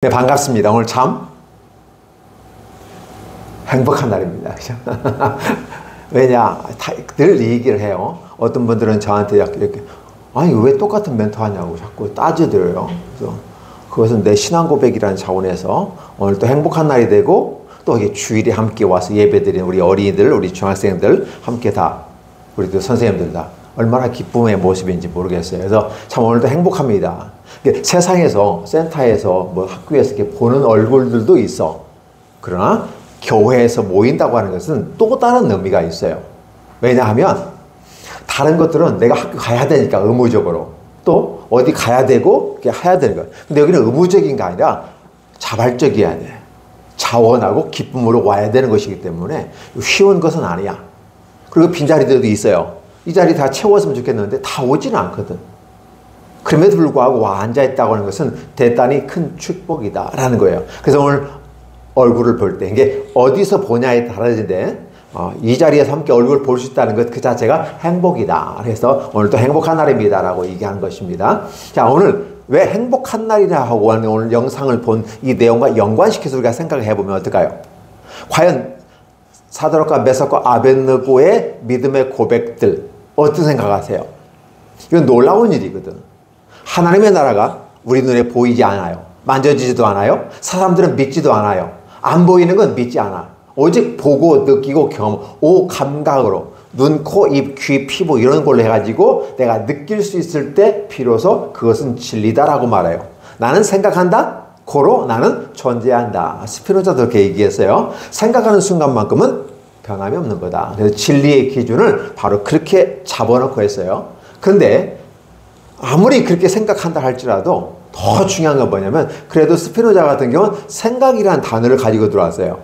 네, 반갑습니다. 오늘 참 행복한 날입니다. 왜냐, 늘 이 얘기를 해요. 어떤 분들은 저한테 이렇게 아니 왜 똑같은 멘트 하냐고 자꾸 따져들어요. 그래서 그것은 내 신앙 고백이라는 차원에서 오늘 또 행복한 날이 되고 또 이게 주일에 함께 와서 예배드리는 우리 어린이들, 우리 중학생들 함께 다 우리 또 선생님들 다 얼마나 기쁨의 모습인지 모르겠어요. 그래서 참 오늘도 행복합니다. 세상에서 센터에서 뭐 학교에서 이렇게 보는 얼굴들도 있어. 그러나 교회에서 모인다고 하는 것은 또 다른 의미가 있어요. 왜냐하면 다른 것들은 내가 학교 가야 되니까 의무적으로 또 어디 가야 되고 해야 되는 거예요. 근데 여기는 의무적인 게 아니라 자발적이어야 돼. 자원하고 기쁨으로 와야 되는 것이기 때문에 쉬운 것은 아니야. 그리고 빈자리들도 있어요. 이 자리 다 채웠으면 좋겠는데 다 오지는 않거든. 그럼에도 불구하고 와 앉아있다고 하는 것은 대단히 큰 축복이다라는 거예요. 그래서 오늘 얼굴을 볼 때 이게 어디서 보냐에 달라지는데 이 자리에서 함께 얼굴을 볼 수 있다는 것 그 자체가 행복이다. 그래서 오늘도 행복한 날입니다라고 얘기한 것입니다. 자, 오늘 왜 행복한 날이라 하고 오늘 영상을 본 이 내용과 연관시켜서 우리가 생각을 해보면 어떨까요? 과연 사드락과 메삭과 아벳느고의 믿음의 고백들 어떤 생각하세요? 이건 놀라운 일이거든. 하나님의 나라가 우리 눈에 보이지 않아요. 만져지지도 않아요. 사람들은 믿지도 않아요. 안 보이는 건 믿지 않아. 오직 보고 느끼고 경험, 감각으로 눈, 코, 입, 귀, 피부 이런 걸로 해가지고 내가 느낄 수 있을 때 비로소 그것은 진리다라고 말해요. 나는 생각한다. 고로 나는 존재한다. 스피노자도 그렇게 얘기했어요. 생각하는 순간만큼은 변함이 없는 거다. 그래서 진리의 기준을 바로 그렇게 잡아놓고 했어요. 그런데 아무리 그렇게 생각한다 할지라도 더 중요한 건 뭐냐면 그래도 스피노자 같은 경우는 생각이라는 단어를 가지고 들어왔어요.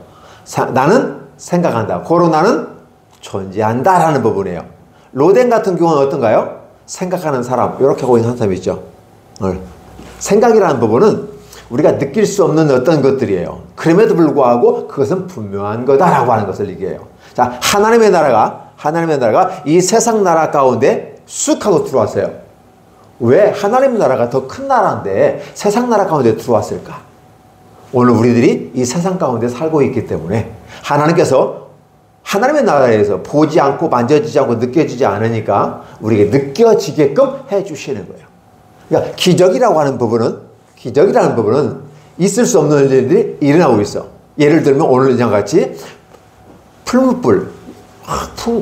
나는 생각한다. 고로 나는 존재한다 라는 부분이에요. 로덴 같은 경우는 어떤가요? 생각하는 사람 이렇게 하고 있는 한 사람이 있죠. 생각이라는 부분은 우리가 느낄 수 없는 어떤 것들이에요. 그럼에도 불구하고 그것은 분명한 거다라고 하는 것을 얘기해요. 자, 하나님의 나라가 이 세상 나라 가운데 쑥 하고 들어왔어요. 왜 하나님의 나라가 더 큰 나라인데 세상 나라 가운데 들어왔을까? 오늘 우리들이 이 세상 가운데 살고 있기 때문에 하나님께서 하나님의 나라에서 보지 않고 만져지지 않고 느껴지지 않으니까 우리에게 느껴지게끔 해주시는 거예요. 그러니까 기적이라는 부분은 있을 수 없는 일들이 일어나고 있어. 예를 들면 오늘 같이 풀무불,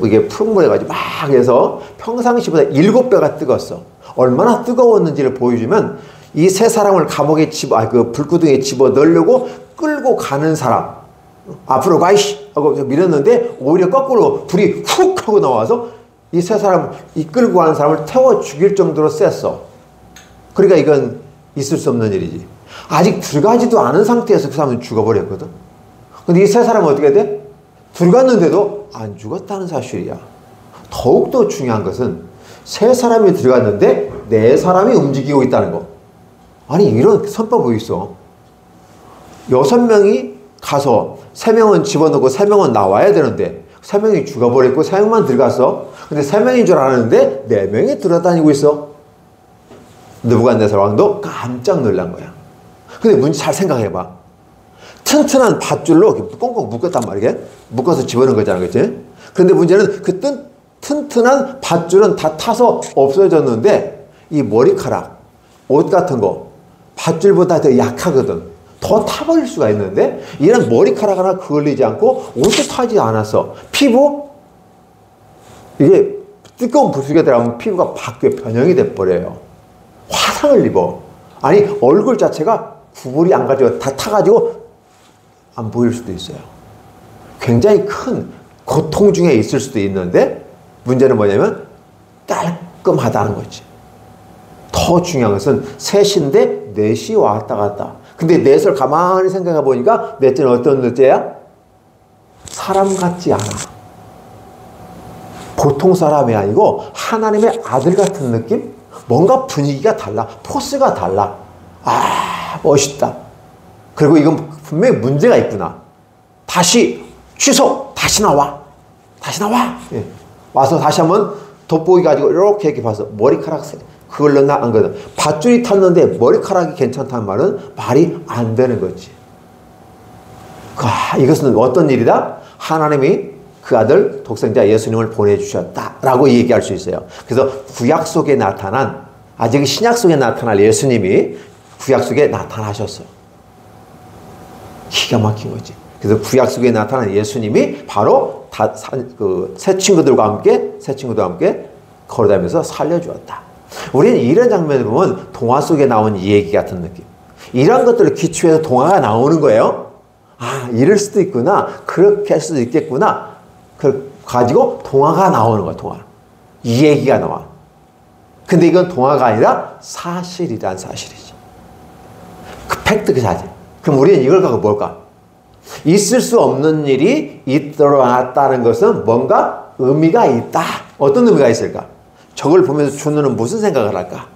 이게 푸릉물 해가지고 막 해서 평상시보다 7배가 뜨거웠어. 얼마나 뜨거웠는지를 보여주면 이 세 사람을 감옥에 그 불구덩이에 집어 넣으려고 끌고 가는 사람, 앞으로 가이씨! 하고 밀었는데 오히려 거꾸로 불이 훅 하고 나와서 이 세 사람, 이끌고 가는 사람을 태워 죽일 정도로 셌어. 그러니까 이건 있을 수 없는 일이지. 아직 들어가지도 않은 상태에서 그 사람은 죽어버렸거든. 근데 이 세 사람은 어떻게 돼? 들어갔는데도 안 죽었다는 사실이야. 더욱더 중요한 것은 세 사람이 들어갔는데 네 사람이 움직이고 있다는 거. 아니 이런 선법이 있어. 6명이 가서 3명은 집어넣고 3명은 나와야 되는데 3명이 죽어버렸고 3명만 들어갔어. 근데 3명인 줄 알았는데 4명이 들어다니고 있어. 느부갓네살 왕도 깜짝 놀란 거야. 근데 문제 잘 생각해봐. 튼튼한 밧줄로 이렇게 꽁꽁 묶었단 말이야. 묶어서 집어넣은 거잖아, 그치? 그런데 문제는 그 튼튼한 밧줄은 다 타서 없어졌는데 이 머리카락, 옷 같은 거 밧줄보다 더 약하거든. 더 타버릴 수가 있는데 얘는 머리카락 하나 그을리지 않고 옷도 타지 않았어. 피부? 이게 뜨거운 불 속에 들어가면 피부가 바뀌어 변형이 돼버려요. 화상을 입어. 아니 얼굴 자체가 구불이 안 가지고 다 타가지고 안 보일 수도 있어요. 굉장히 큰 고통 중에 있을 수도 있는데 문제는 뭐냐면 깔끔하다는 거지. 더 중요한 것은 셋인데 넷이 왔다 갔다. 근데 넷을 가만히 생각해 보니까 넷째는 어떤 넷째야? 사람 같지 않아. 보통 사람이 아니고 하나님의 아들 같은 느낌? 뭔가 분위기가 달라. 포스가 달라. 아, 멋있다. 그리고 이건 분명히 문제가 있구나. 다시 취소. 다시 나와. 다시 나와. 예. 와서 다시 한번 돋보기 가지고 이렇게 봐서 머리카락 그걸 넣나 안 거든. 밧줄이 탔는데 머리카락이 괜찮다는 말은 말이 안 되는 거지. 이것은 어떤 일이다? 하나님이 그 아들 독생자 예수님을 보내주셨다라고 얘기할 수 있어요. 그래서 구약 속에 나타난, 아직 신약 속에 나타날 예수님이 구약 속에 나타나셨어요. 기가 막힌 거지. 그래서 구약 속에 나타난 예수님이 바로 새 친구들과 함께 걸어다니면서 살려주었다. 우리는 이런 장면을 보면 동화 속에 나온 이야기 같은 느낌. 이런 것들을 기초해서 동화가 나오는 거예요. 이럴 수도 있구나. 그렇게 할 수도 있겠구나. 그걸 가지고 동화가 나오는 거야, 동화. 이 얘기가 나와. 근데 이건 동화가 아니라 사실이란 사실이지. 그 팩트, 그 사실. 그럼 우리는 이걸 갖고 뭘까? 있을 수 없는 일이 있더라다는 것은 뭔가 의미가 있다. 어떤 의미가 있을까? 저걸 보면서 준우는 무슨 생각을 할까?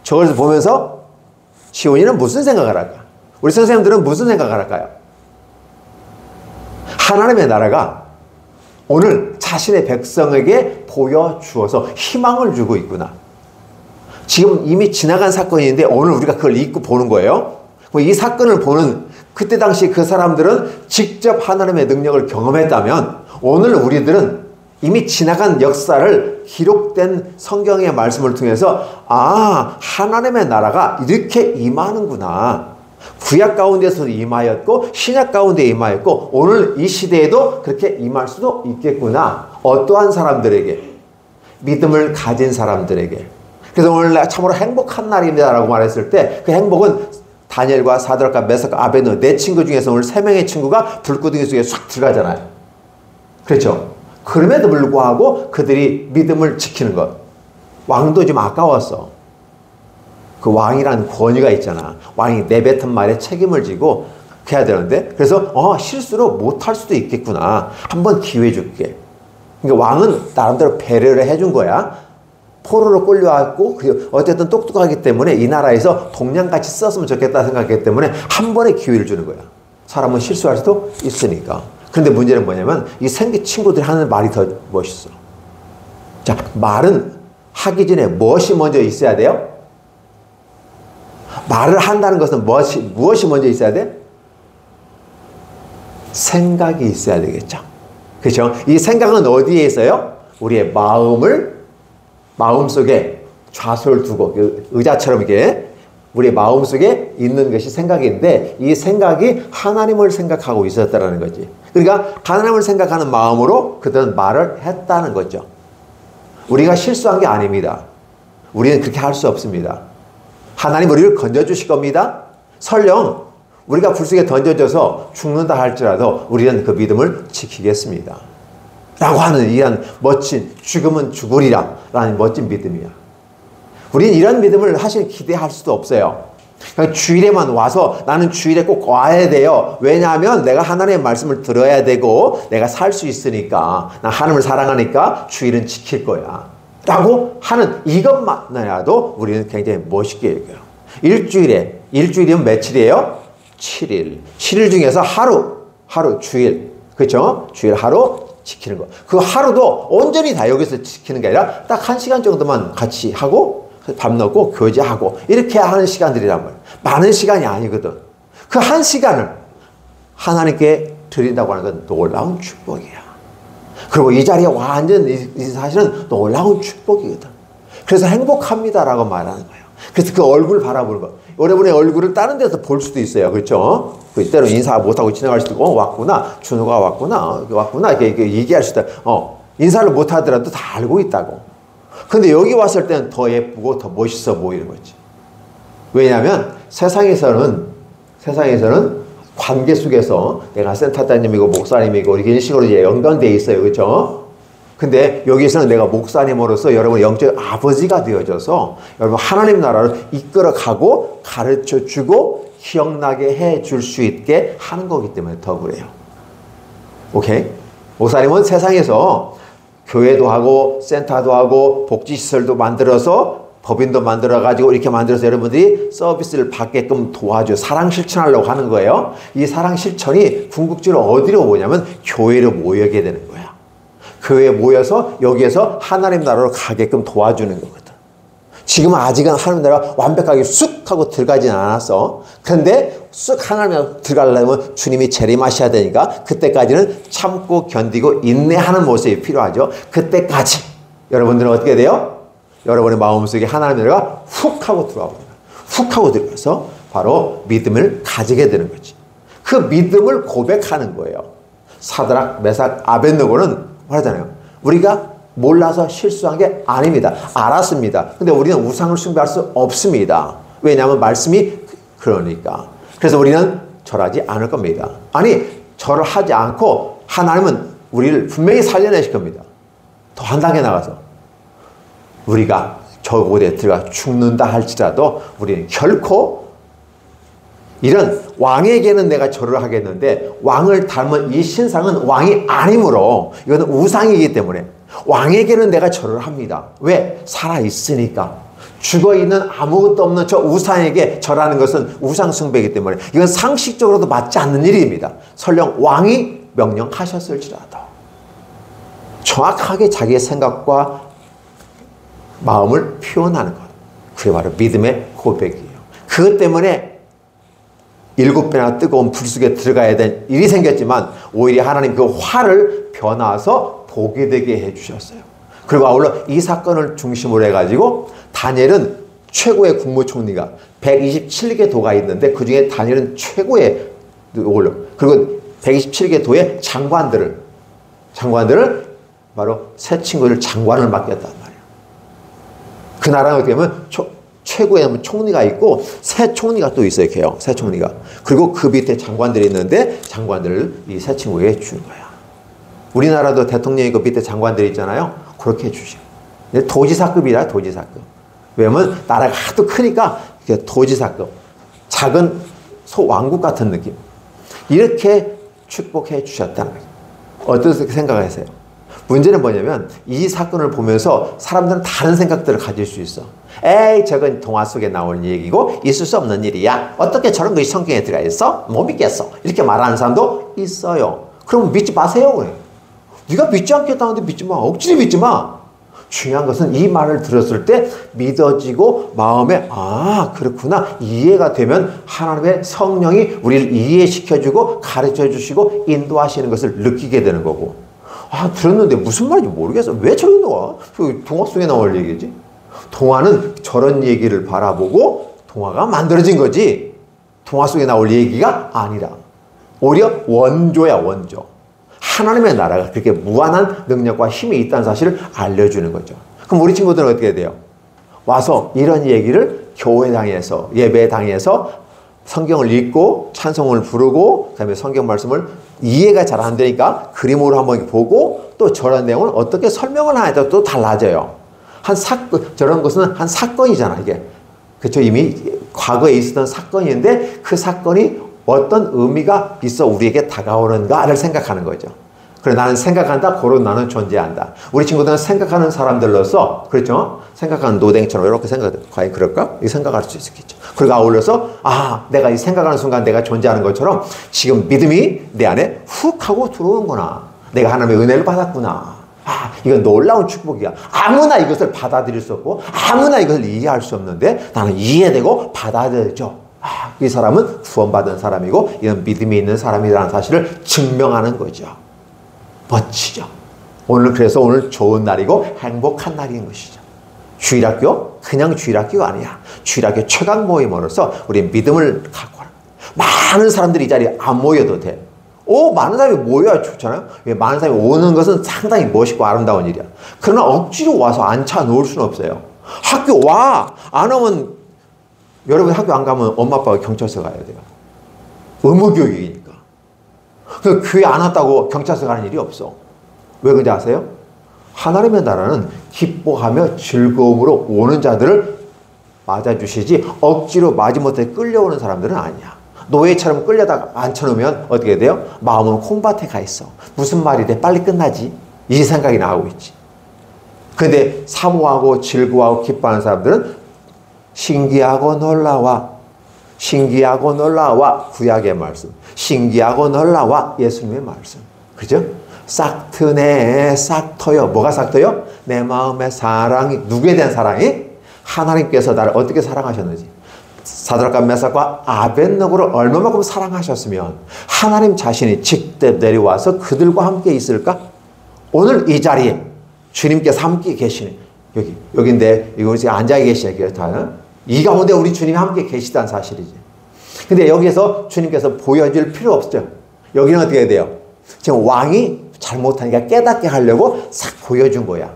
저걸 보면서 시온이는 무슨 생각을 할까? 우리 선생님들은 무슨 생각을 할까요? 하나님의 나라가 오늘 자신의 백성에게 보여주어서 희망을 주고 있구나. 지금 이미 지나간 사건인데 오늘 우리가 그걸 잊고 보는 거예요. 이 사건을 보는 그때 당시 그 사람들은 직접 하나님의 능력을 경험했다면 오늘 우리들은 이미 지나간 역사를 기록된 성경의 말씀을 통해서 하나님의 나라가 이렇게 임하는구나. 구약 가운데서도 임하였고 신약 가운데 임하였고 오늘 이 시대에도 그렇게 임할 수도 있겠구나. 어떠한 사람들에게? 믿음을 가진 사람들에게. 그래서 오늘 참으로 행복한 날입니다라고 말했을 때 그 행복은 다니엘과 사드락과 메삭과 아벤노 네 친구 중에서 오늘 세 명의 친구가 불구덩이 속에 쑥 들어가잖아요. 그렇죠? 그럼에도 불구하고 그들이 믿음을 지키는 것. 왕도 좀 아까웠어. 그 왕이라는 권위가 있잖아. 왕이 내뱉은 말에 책임을 지고 해야 되는데 그래서 실수로 못할 수도 있겠구나. 한번 기회 줄게. 그러니까 왕은 나름대로 배려를 해준 거야. 포로로 끌려왔고 어쨌든 똑똑하기 때문에 이 나라에서 동량같이 썼으면 좋겠다 생각했기 때문에 한 번의 기회를 주는 거야. 사람은 실수할 수도 있으니까. 그런데 문제는 뭐냐면 이 생기 친구들이 하는 말이 더 멋있어. 자, 말은 하기 전에 무엇이 먼저 있어야 돼요? 말을 한다는 것은 무엇이 먼저 있어야 돼? 생각이 있어야 되겠죠. 그렇죠? 이 생각은 어디에 있어요? 우리의 마음속에 좌소를 두고 의자처럼 이렇게 우리의 마음속에 있는 것이 생각인데 이 생각이 하나님을 생각하고 있었다는 거지. 그러니까 하나님을 생각하는 마음으로 그들은 말을 했다는 거죠. 우리가 실수한 게 아닙니다. 우리는 그렇게 할 수 없습니다. 하나님 우리를 건져주실 겁니다. 설령 우리가 불속에 던져져서 죽는다 할지라도 우리는 그 믿음을 지키겠습니다. 라고 하는 이런 멋진 죽으면 죽으리라 라는 멋진 믿음이야. 우리는 이런 믿음을 사실 기대할 수도 없어요. 그러니까 주일에만 와서 나는 주일에 꼭 와야 돼요. 왜냐하면 내가 하나님의 말씀을 들어야 되고 내가 살 수 있으니까 나 하나님을 사랑하니까 주일은 지킬 거야. 라고 하는 이것만이라도 우리는 굉장히 멋있게 여겨요. 일주일이면 며칠이에요? 7일. 7일 중에서 하루 주일. 그렇죠? 주일 하루 지키는 거. 그 하루도 온전히 다 여기서 지키는 게 아니라 딱 1시간 정도만 같이 하고 밥 먹고 교제하고 이렇게 하는 시간들이란 말이에요. 많은 시간이 아니거든. 그 1시간을 하나님께 드린다고 하는 건 놀라운 축복이야. 그리고 이 자리에 완전 이 사실은 놀라운 축복이거든. 그래서 행복합니다라고 말하는 거예요. 그래서 그 얼굴 바라보는 거. 여러분의 얼굴을 다른 데서 볼 수도 있어요. 그렇죠? 그때로 인사 못하고 지나갈 수도 있고 왔구나. 준호가 왔구나. 이렇게 얘기할 수도 있고 인사를 못하더라도 다 알고 있다고. 근데 여기 왔을 때는 더 예쁘고 더 멋있어 보이는 거지. 왜냐하면 세상에서는 관계 속에서 내가 센터장님이고 목사님이고 이런 식으로 이제 연관되어 있어요. 그렇죠? 근데 여기서는 내가 목사님으로서 여러분 영적 아버지가 되어져서 여러분 하나님 나라를 이끌어가고 가르쳐주고 기억나게 해줄 수 있게 하는 거기 때문에 더 그래요. 오케이? 목사님은 세상에서 교회도 하고 센터도 하고 복지시설도 만들어서 법인도 만들어가지고 이렇게 만들어서 여러분들이 서비스를 받게끔 도와줘 사랑 실천하려고 하는 거예요. 이 사랑 실천이 궁극적으로 어디로 오냐면 교회로 모이게 되는 거야. 교회에 모여서 여기에서 하나님 나라로 가게끔 도와주는 거거든. 지금 아직은 하나님 나라가 완벽하게 쑥 하고 들어가진 않았어. 그런데 쑥 하나님 나라 들어가려면 주님이 재림하셔야 되니까 그때까지는 참고 견디고 인내하는 모습이 필요하죠. 그때까지 여러분들은 어떻게 돼요? 여러분의 마음속에 하나님 나라가 훅 하고 들어와 버려요. 훅 하고 들어가서 바로 믿음을 가지게 되는 거지. 그 믿음을 고백하는 거예요. 사드락, 메삭, 아벳느고는 말하잖아요. 우리가 몰라서 실수한 게 아닙니다. 알았습니다. 근데 우리는 우상을 숭배할 수 없습니다. 왜냐하면 말씀이 그러니까. 그래서 우리는 절하지 않을 겁니다. 아니, 절을 하지 않고 하나님은 우리를 분명히 살려내실 겁니다. 더 한 단계 나가서 우리가 저곳에 들어가 죽는다 할지라도 우리는 결코 이런 왕에게는 내가 절을 하겠는데 왕을 닮은 이 신상은 왕이 아니므로 이거는 우상이기 때문에 왕에게는 내가 절을 합니다. 왜? 살아있으니까. 죽어있는 아무것도 없는 저 우상에게 절하는 것은 우상 숭배이기 때문에 이건 상식적으로도 맞지 않는 일입니다. 설령 왕이 명령하셨을지라도 정확하게 자기의 생각과 마음을 표현하는 것. 그게 바로 믿음의 고백이에요. 그것 때문에 7배나 뜨거운 불 속에 들어가야 될 일이 생겼지만 오히려 하나님 그 화를 변화서 복이 되게 해주셨어요. 그리고 아울러 이 사건을 중심으로 해가지고 다니엘은 최고의 국무총리가 127개 도가 있는데 그 중에 다니엘은 최고의 올려. 그리고 127개 도의 장관들을 바로 새 친구들 장관을 맡겼단 말이에요. 그 나라는 어떻게 보면 최고의 총리가 있고 새 총리가 또 있어요. 걔요. 새 총리가. 그리고 그 밑에 장관들이 있는데 장관들을 이 새 친구에게 주는 거야. 우리나라도 대통령이 그 밑에 장관들이 있잖아요. 그렇게 해주시고. 도지사급이라 도지사급. 왜냐면 나라가 하도 크니까 도지사급. 작은 소왕국 같은 느낌. 이렇게 축복해 주셨다는 거예요. 어떻게 생각하세요? 문제는 뭐냐면 이 사건을 보면서 사람들은 다른 생각들을 가질 수 있어. 에이, 저건 동화 속에 나오는 얘기고 있을 수 없는 일이야. 어떻게 저런 것이 성경에 들어가 있어? 못 믿겠어. 이렇게 말하는 사람도 있어요. 그럼 믿지 마세요. 그래. 네가 믿지 않겠다는데 믿지 마. 억지로 믿지 마. 중요한 것은 이 말을 들었을 때 믿어지고 마음에 아 그렇구나 이해가 되면 하나님의 성령이 우리를 이해시켜주고 가르쳐주시고 인도하시는 것을 느끼게 되는 거고 아 들었는데 무슨 말인지 모르겠어. 왜 저런 동화? 동화 속에 나올 얘기지. 동화는 저런 얘기를 바라보고 동화가 만들어진 거지 동화 속에 나올 얘기가 아니라 오히려 원조야 원조. 하나님의 나라가 그렇게 무한한 능력과 힘이 있다는 사실을 알려주는 거죠. 그럼 우리 친구들은 어떻게 돼요? 와서 이런 얘기를 교회당에서 예배당에서 성경을 읽고 찬송을 부르고 그다음에 성경 말씀을 이해가 잘 안 되니까 그림으로 한번 보고 또 저런 내용을 어떻게 설명을 하냐에 또 달라져요. 한 사건 저런 것은 한 사건이잖아 이게. 그렇죠? 이미 과거에 있었던 사건인데 그 사건이 어떤 의미가 있어 우리에게 다가오는가를 생각하는 거죠. 그래 나는 생각한다. 고로 나는 존재한다. 우리 친구들은 생각하는 사람들로서 그렇죠? 생각하는 노댕처럼 이렇게 생각해. 과연 그럴까? 이 생각할 수 있겠죠. 그리고 아울러서 아 내가 이 생각하는 순간 내가 존재하는 것처럼 지금 믿음이 내 안에 훅 하고 들어오는구나. 내가 하나님의 은혜를 받았구나. 아 이건 놀라운 축복이야. 아무나 이것을 받아들일 수 없고 아무나 이것을 이해할 수 없는데 나는 이해되고 받아들여져. 아, 이 사람은 구원받은 사람이고 이런 믿음이 있는 사람이라는 사실을 증명하는 거죠. 멋지죠. 그래서 오늘 좋은 날이고 행복한 날인 것이죠. 주일학교 그냥 주일학교가 아니야. 주일학교 최강 모임으로서 우리 믿음을 갖고 하는 많은 사람들이 이 자리에 안 모여도 돼. 많은 사람이 모여야 좋잖아요. 많은 사람이 오는 것은 상당히 멋있고 아름다운 일이야. 그러나 억지로 와서 앉혀 놓을 수는 없어요. 학교 와! 안 오면 여러분 학교 안 가면 엄마 아빠가 경찰서 가야 돼요. 의무교육이니까. 교회 안 왔다고 경찰서 가는 일이 없어. 왜 그런지 아세요? 하나님의 나라는 기뻐하며 즐거움으로 오는 자들을 맞아주시지 억지로 마지못해 끌려오는 사람들은 아니야. 노예처럼 끌려다가 앉혀놓으면 어떻게 돼요? 마음은 콩밭에 가 있어. 무슨 말이 돼? 빨리 끝나지. 이 생각이 나오고 있지. 근데 사모하고 즐거워하고 기뻐하는 사람들은 신기하고 놀라와 구약의 말씀 신기하고 놀라와 예수님의 말씀 그죠? 싹 트네 싹 터요. 뭐가 싹 터요? 내 마음의 사랑이 누구에 대한 사랑이? 하나님께서 나를 어떻게 사랑하셨는지, 사드락과 메삭과 아벳느고를 얼마만큼 사랑하셨으면 하나님 자신이 직접 내려와서 그들과 함께 있을까? 오늘 이 자리에 주님께서 함께 계시는, 여기인데 이거 지금 앉아 계시죠. 이 가운데 우리 주님이 함께 계시다는 사실이지. 근데 여기에서 주님께서 보여줄 필요 없죠. 여기는 어떻게 해야 돼요? 지금 왕이 잘못하니까 깨닫게 하려고 싹 보여준 거야.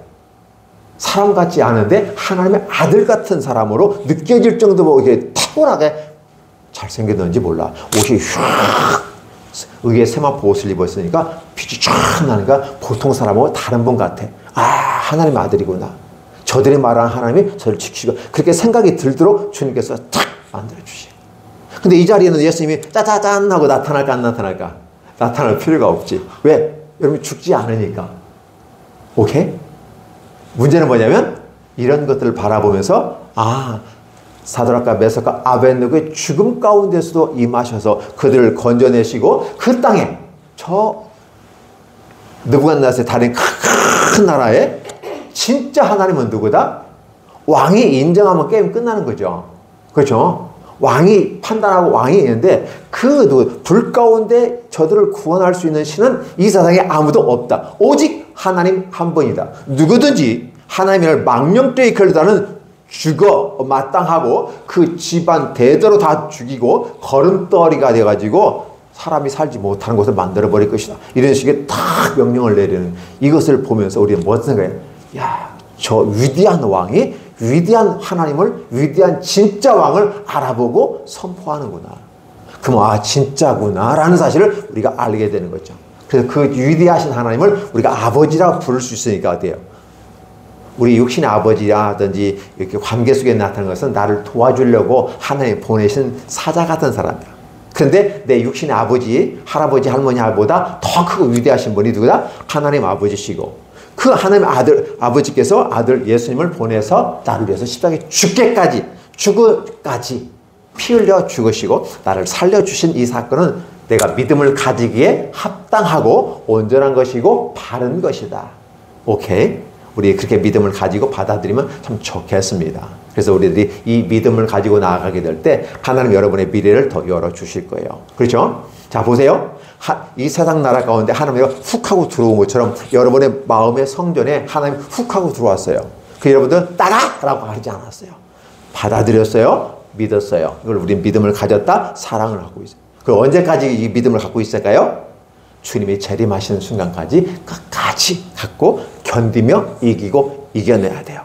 사람 같지 않은데 하나님의 아들 같은 사람으로 느껴질 정도로 이렇게 탁월하게 잘생겼는지 몰라. 옷이 휙 의에 세마포 옷을 입었으니까 빛이 쫙 나니까 보통 사람하고 다른 분 같아. 아, 하나님의 아들이구나. 저들이 말하는 하나님이 저를 지키시고, 그렇게 생각이 들도록 주님께서 탁 만들어주시. 근데 이 자리에는 예수님이 짜자잔 하고 나타날까 안 나타날까? 나타날 필요가 없지. 왜? 여러분 죽지 않으니까. 오케이? 문제는 뭐냐면 이런 것들을 바라보면서 사드락과 메삭과 아벳느고의 죽음 가운데서도 임하셔서 그들을 건져내시고 그 땅에 저 느부갓네살의 다른 큰 나라에 진짜 하나님은 누구다? 왕이 인정하면 게임 끝나는 거죠. 그렇죠? 왕이 판단하고 왕이 있는데 그 불 가운데 저들을 구원할 수 있는 신은 이 세상에 아무도 없다. 오직 하나님 한 분이다. 누구든지 하나님을 망령되이 걸다는 죽어 마땅하고 그 집안 대대로 다 죽이고 걸음더리가 돼가지고 사람이 살지 못하는 곳을 만들어버릴 것이다. 이런 식의 딱 명령을 내리는 이것을 보면서 우리는 무엇을 생각해요? 야, 저 위대한 왕이 위대한 하나님을, 위대한 진짜 왕을 알아보고 선포하는구나. 그럼 진짜구나 라는 사실을 우리가 알게 되는 거죠. 그래서 그 위대하신 하나님을 우리가 아버지라고 부를 수 있으니까 어때요? 우리 육신의 아버지라든지 이렇게 관계 속에 나타나는 것은 나를 도와주려고 하나님이 보내신 사자 같은 사람이야. 그런데 내 육신의 아버지, 할아버지, 할머니보다 더 크고 위대하신 분이 누구다? 하나님 아버지시고, 그 하나님 아버지께서 아들 예수님을 보내서 나를 위해서 십자가에 죽기까지 피 흘려 죽으시고 나를 살려주신 이 사건은 내가 믿음을 가지기에 합당하고 온전한 것이고 바른 것이다. 오케이? 우리 그렇게 믿음을 가지고 받아들이면 참 좋겠습니다. 그래서 우리들이 이 믿음을 가지고 나아가게 될 때 하나님 여러분의 미래를 더 열어주실 거예요. 그렇죠? 자, 보세요. 이 세상 나라 가운데 하나님이 훅 하고 들어온 것처럼 여러분의 마음의 성전에 하나님이 훅 하고 들어왔어요. 그 여러분들 따라! 라고 하지 않았어요. 받아들였어요. 믿었어요. 이걸 우린 믿음을 가졌다. 사랑을 하고 있어요. 그럼 언제까지 이 믿음을 갖고 있을까요? 주님이 재림하시는 순간까지 끝까지 갖고 견디며 이기고 이겨내야 돼요.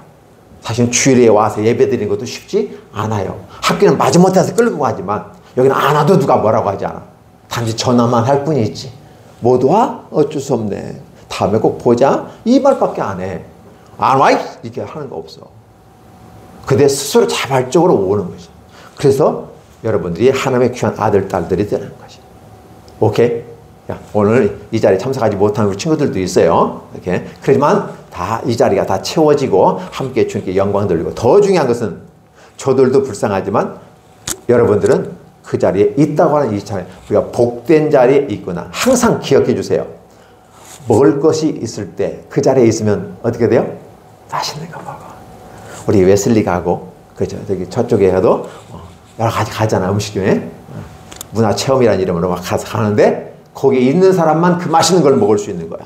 사실 주일에 와서 예배 드리는 것도 쉽지 않아요. 학교는 마지못해서 끌고 가지만 여기는 안 와도 누가 뭐라고 하지 않아. 단지 전화만 할 뿐이지. 못 와? 어쩔 수 없네. 다음에 꼭 보자. 이 말밖에 안 해. 안 와? 이렇게 하는 거 없어. 그대 스스로 자발적으로 오는 거지. 그래서 여러분들이 하나님의 귀한 아들, 딸들이 되는 거지. 오케이? 야, 오늘 이 자리에 참석하지 못한 우리 친구들도 있어요. 이렇게. 그렇지만 다 이 자리가 다 채워지고 함께 주님께 영광 돌리고, 더 중요한 것은 저들도 불쌍하지만 여러분들은 그 자리에 있다고 하는 이 자리에 우리가 복된 자리에 있구나. 항상 기억해 주세요. 먹을 것이 있을 때 그 자리에 있으면 어떻게 돼요? 맛있는 거 먹어. 우리 웨슬리 가고, 그죠? 저기 저쪽에 가도 여러 가지 가잖아. 음식 중에. 문화체험이라는 이름으로 막 가서 가는데 거기에 있는 사람만 그 맛있는 걸 먹을 수 있는 거야.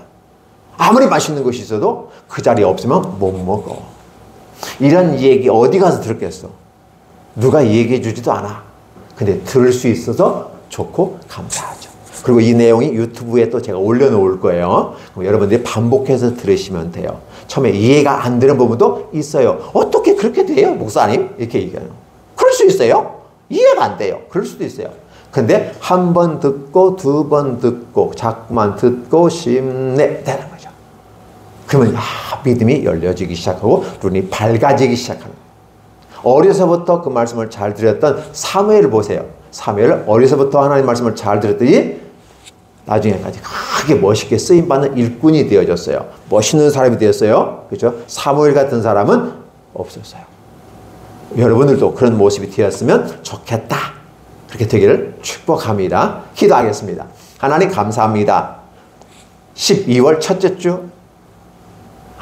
아무리 맛있는 것이 있어도 그 자리에 없으면 못 먹어. 이런 얘기 어디 가서 들었겠어? 누가 얘기해 주지도 않아. 근데 들을 수 있어서 좋고 감사하죠. 그리고 이 내용이 유튜브에 또 제가 올려놓을 거예요. 그럼 여러분들이 반복해서 들으시면 돼요. 처음에 이해가 안 되는 부분도 있어요. 어떻게 그렇게 돼요, 목사님? 이렇게 얘기해요. 그럴 수 있어요. 이해가 안 돼요. 그럴 수도 있어요. 근데 한 번 듣고 두 번 듣고 자꾸만 듣고 심내 되는 거죠. 그러면 믿음이 열려지기 시작하고 눈이 밝아지기 시작합니다. 어려서부터 그 말씀을 잘 들었던 사무엘을 보세요. 사무엘은 어려서부터 하나님 말씀을 잘 들었더니 나중에까지 크게 멋있게 쓰임받는 일꾼이 되어졌어요. 멋있는 사람이 되었어요. 그렇죠? 사무엘 같은 사람은 없었어요. 여러분들도 그런 모습이 되었으면 좋겠다. 그렇게 되기를 축복합니다. 기도하겠습니다. 하나님 감사합니다. 12월 첫째 주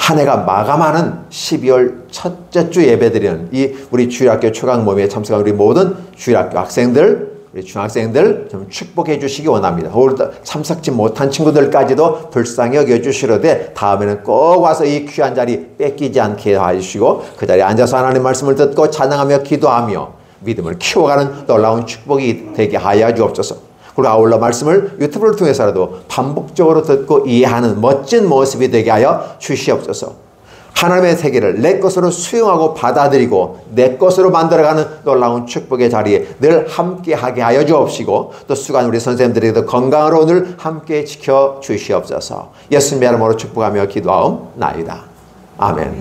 한 해가 마감하는 12월 첫째 주 예배드리는 이 우리 주일학교 초강 모임에 참석한 우리 모든 주일학교 학생들, 우리 중학생들 좀 축복해 주시기 원합니다. 오늘 참석지 못한 친구들까지도 불쌍히 여겨주시려되 다음에는 꼭 와서 이 귀한 자리 뺏기지 않게 해주시고 그 자리에 앉아서 하나님의 말씀을 듣고 찬양하며 기도하며 믿음을 키워가는 놀라운 축복이 되게 하여 주옵소서. 그리고 아울러 말씀을 유튜브를 통해서라도 반복적으로 듣고 이해하는 멋진 모습이 되게 하여 주시옵소서. 하나님의 세계를 내 것으로 수용하고 받아들이고 내 것으로 만들어가는 놀라운 축복의 자리에 늘 함께하게 하여 주옵시고 또 수고한 우리 선생님들에게도 건강으로 오늘 함께 지켜주시옵소서. 예수님의 이름으로 축복하며 기도하옵나이다. 아멘.